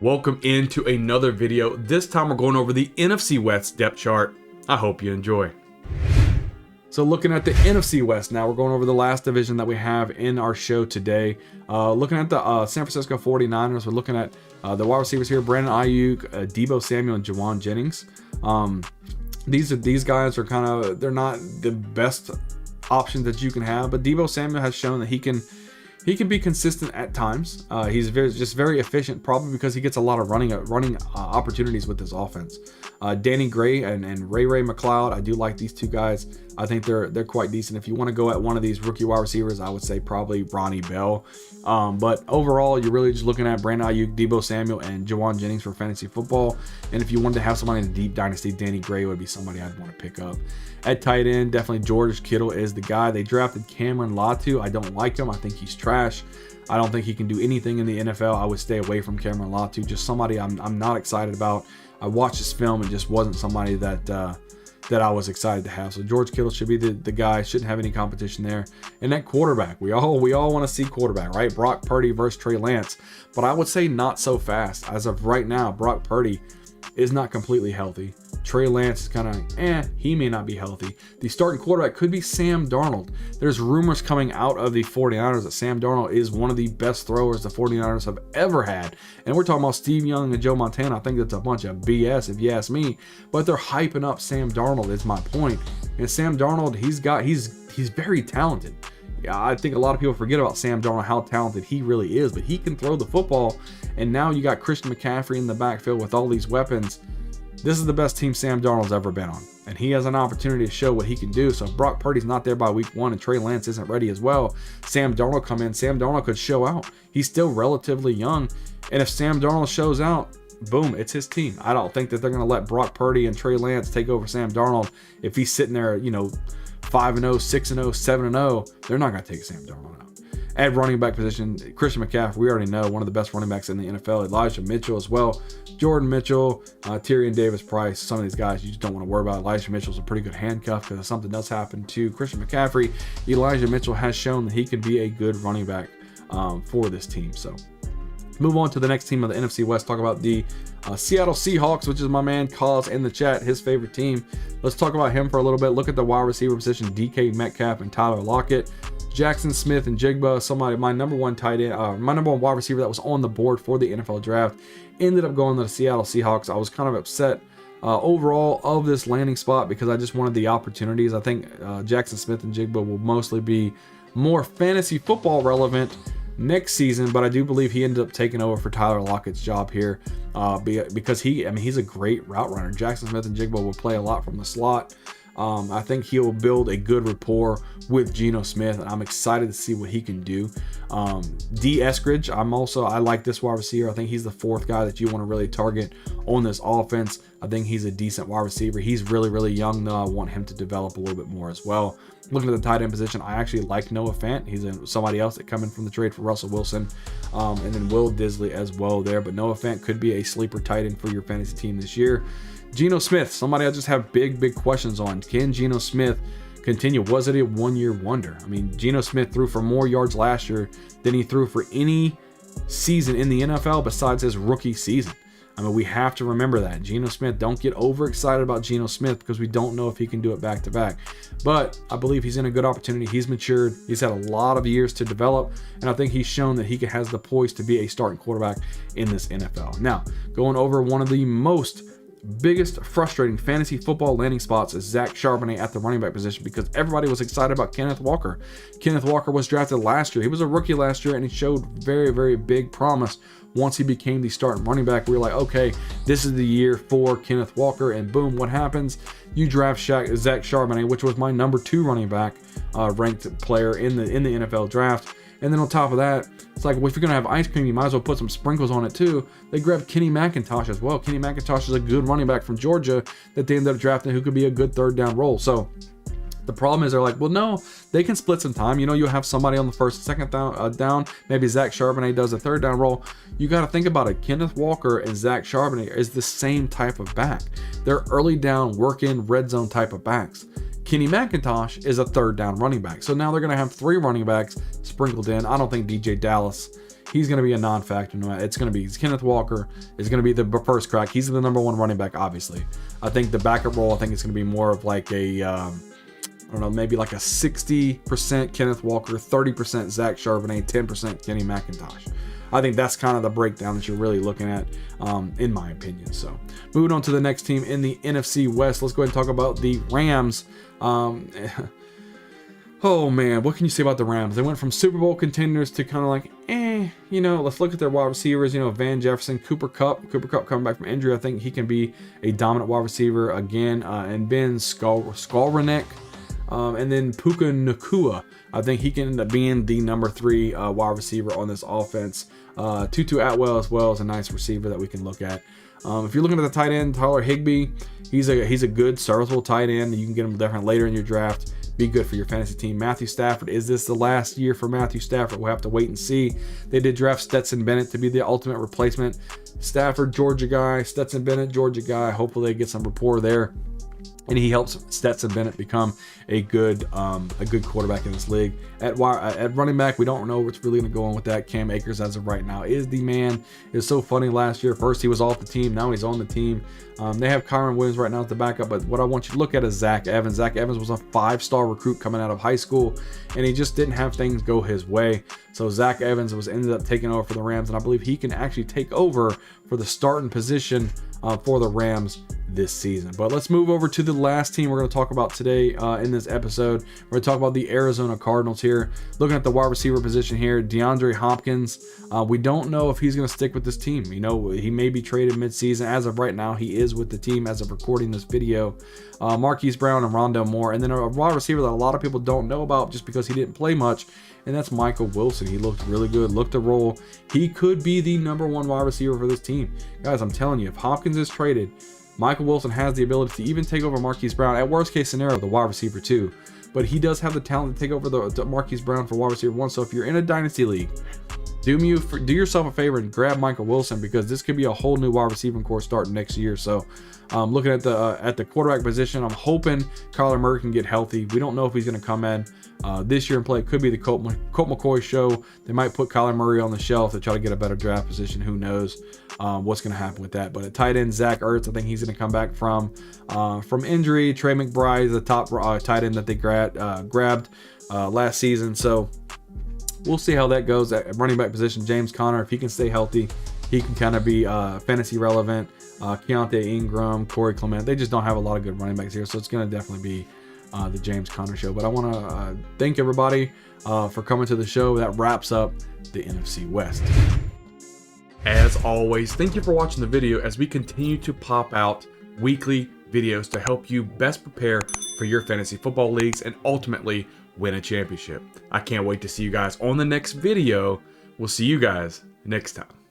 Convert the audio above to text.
Welcome into another video. This time we're going over the NFC West depth chart. I hope you enjoy. So looking at the NFC West now, we're going over the last division that we have in our show today. Looking at the San Francisco 49ers, we're looking at the wide receivers here, Brandon Ayuk, Deebo Samuel, and Juwan Jennings. These guys are they're not the best options that you can have, but Deebo Samuel has shown that he can be consistent at times. He's very efficient, probably because he gets a lot of running opportunities with his offense. Danny Gray and Ray McLeod, I do like these two guys. I think they're quite decent. If you want to go at one of these rookie wide receivers, I would say probably Ronnie Bell. But overall, you're really just looking at Brandon Ayuk, Deebo Samuel, and Juwan Jennings for fantasy football. And if you wanted to have somebody in a deep dynasty, Danny Gray would be somebody I'd want to pick up. At tight end, definitely George Kittle is the guy. They drafted Cameron Latu. I don't like him. I think he's trash. I don't think he can do anything in the NFL. I would stay away from Cameron Latu. Just somebody I'm not excited about. I watched his film and just wasn't somebody that I was excited to have. So George Kittle should be the guy. Shouldn't have any competition there. And that quarterback, we all want to see quarterback, right? Brock Purdy versus Trey Lance. But I would say not so fast. As of right now, Brock Purdy is not completely healthy. Trey Lance is he may not be healthy. The starting quarterback could be Sam Darnold. There's rumors coming out of the 49ers that Sam Darnold is one of the best throwers the 49ers have ever had. And we're talking about Steve Young and Joe Montana. I think that's a bunch of BS if you ask me. But they're hyping up Sam Darnold is my point. And Sam Darnold, he's very talented. Yeah, I think a lot of people forget about Sam Darnold, how talented he really is. But he can throw the football. And now you got Christian McCaffrey in the backfield with all these weapons. This is the best team Sam Darnold's ever been on, and he has an opportunity to show what he can do. So if Brock Purdy's not there by week 1 and Trey Lance isn't ready as well, Sam Darnold come in. Sam Darnold could show out. He's still relatively young, and if Sam Darnold shows out, boom, it's his team. I don't think that they're going to let Brock Purdy and Trey Lance take over Sam Darnold if he's sitting there, 5-0, 6-0, 7-0. They're not going to take Sam Darnold out. At running back position, Christian McCaffrey, we already know, one of the best running backs in the NFL. Elijah Mitchell as well. Jordan Mitchell, Tyrion Davis-Price, some of these guys you just don't want to worry about. Elijah Mitchell's a pretty good handcuff because if something does happen to Christian McCaffrey, Elijah Mitchell has shown that he can be a good running back for this team. So move on to the next team of the NFC West. Talk about the Seattle Seahawks, which is my man Cause in the chat, his favorite team. Let's talk about him for a little bit. Look at the wide receiver position, DK Metcalf and Tyler Lockett. Jackson Smith and Jigba, my number one tight end, my number one wide receiver that was on the board for the NFL draft, ended up going to the Seattle Seahawks. I was kind of upset overall of this landing spot because I just wanted the opportunities. I think Jackson Smith and Jigba will mostly be more fantasy football relevant next season, but I do believe he ended up taking over for Tyler Lockett's job here because he's a great route runner. Jackson Smith and Jigba will play a lot from the slot. I think he'll build a good rapport with Geno Smith, and I'm excited to see what he can do. D. Eskridge, I like this wide receiver. I think he's the fourth guy that you want to really target on this offense. I think he's a decent wide receiver. He's really, really young, though. I want him to develop a little bit more as well. Looking at the tight end position, I actually like Noah Fant. He's somebody else that come in from the trade for Russell Wilson, and then Will Disley as well there. But Noah Fant could be a sleeper tight end for your fantasy team this year. Geno Smith, somebody I just have big questions on. Can Geno Smith continue? Was it a one-year wonder? I mean, Geno Smith threw for more yards last year than he threw for any season in the NFL besides his rookie season. I mean, we have to remember that. Geno Smith, don't get overexcited about Geno Smith because we don't know if he can do it back-to-back. But I believe he's in a good opportunity. He's matured. He's had a lot of years to develop, and I think he's shown that he has the poise to be a starting quarterback in this NFL. Now, going over one of the biggest frustrating fantasy football landing spots is Zach Charbonnet at the running back position because everybody was excited about Kenneth Walker. Kenneth Walker was drafted last year. He was a rookie last year, and he showed very, very big promise. Once he became the starting running back, we were like, okay, this is the year for Kenneth Walker, and boom, what happens? You draft Zach Charbonnet, which was my number 2 running back ranked player in the NFL draft. And then on top of that, it's like, well, if you're going to have ice cream, you might as well put some sprinkles on it too. They grabbed Kenny McIntosh as well. Kenny McIntosh is a good running back from Georgia that they ended up drafting who could be a good third down role. So the problem is they're like, well, no, they can split some time. You'll have somebody on the first, second down. Maybe Zach Charbonnet does a third down role. You got to think about it. Kenneth Walker and Zach Charbonnet is the same type of back. They're early down, work-in, red zone type of backs. Kenny McIntosh is a third down running back. So now they're going to have 3 running backs sprinkled in. I don't think DJ Dallas he's going to be a non-factor. It's going to be Kenneth Walker is going to be the first crack. He's the number one running back, obviously. I think the backup role, I think it's going to be more of like a, I don't know, maybe like a 60% Kenneth Walker, 30% Zach Charbonnet, 10% Kenny McIntosh. I think that's kind of the breakdown that you're really looking at, in my opinion. So moving on to the next team in the NFC West, let's go ahead and talk about the Rams. Oh man, what can you say about the Rams? They went from Super Bowl contenders to kind of like, you know, let's look at their wide receivers. You know, Van Jefferson, Cooper Kupp coming back from injury. I think he can be a dominant wide receiver again. And Ben Skowronek, and then Puka Nacua. I think he can end up being the number 3 wide receiver on this offense. Tutu Atwell as well is a nice receiver that we can look at. If you're looking at the tight end, Tyler Higbee, he's a good serviceable tight end. You can get him definitely later in your draft. Be good for your fantasy team. Matthew Stafford, is this the last year for Matthew Stafford? We'll have to wait and see. They did draft Stetson Bennett to be the ultimate replacement. Stafford, Georgia guy. Stetson Bennett, Georgia guy. Hopefully they get some rapport there, and he helps Stetson Bennett become a good quarterback in this league. At running back, we don't know what's really going to go on with that. Cam Akers, as of right now, is the man. It's so funny. Last year, first he was off the team, now he's on the team. They have Kyron Williams right now as the backup, but what I want you to look at is Zach Evans. Zach Evans was a 5-star recruit coming out of high school, and he just didn't have things go his way. So Zach Evans ended up taking over for the Rams, and I believe he can actually take over for the starting position for the Rams this season. But let's move over to the last team we're going to talk about today in this episode. We're going to talk about the Arizona Cardinals here. Looking at the wide receiver position here, DeAndre Hopkins. We don't know if he's going to stick with this team. You know, he may be traded midseason. As of right now, he is with the team as of recording this video. Marquise Brown and Rondale Moore. And then a wide receiver that a lot of people don't know about just because he didn't play much, and that's Michael Wilson. He looked really good, looked to roll. He could be the number 1 wide receiver for this team. Guys, I'm telling you, if Hopkins is traded, Michael Wilson has the ability to even take over Marquise Brown. At worst case scenario, the wide receiver 2. But he does have the talent to take over the Marquise Brown for wide receiver 1. So if you're in a dynasty league, do yourself a favor and grab Michael Wilson, because this could be a whole new wide receiving core starting next year. So looking at the quarterback position, I'm hoping Kyler Murray can get healthy. We don't know if he's going to come in this year and play. It could be the Colt McCoy show. They might put Kyler Murray on the shelf to try to get a better draft position. Who knows what's going to happen with that. But at tight end, Zach Ertz, I think he's going to come back from injury. Trey McBride is the top tight end that they grabbed last season. So we'll see how that goes. At running back position, James Conner, if he can stay healthy, he can kind of be fantasy relevant. Keontae Ingram, Corey Clement, they just don't have a lot of good running backs here, so it's going to definitely be the James Conner show. But I want to thank everybody for coming to the show. That wraps up the NFC West. As always, thank you for watching the video as we continue to pop out weekly videos to help you best prepare for your fantasy football leagues and ultimately win a championship. I can't wait to see you guys on the next video. We'll see you guys next time.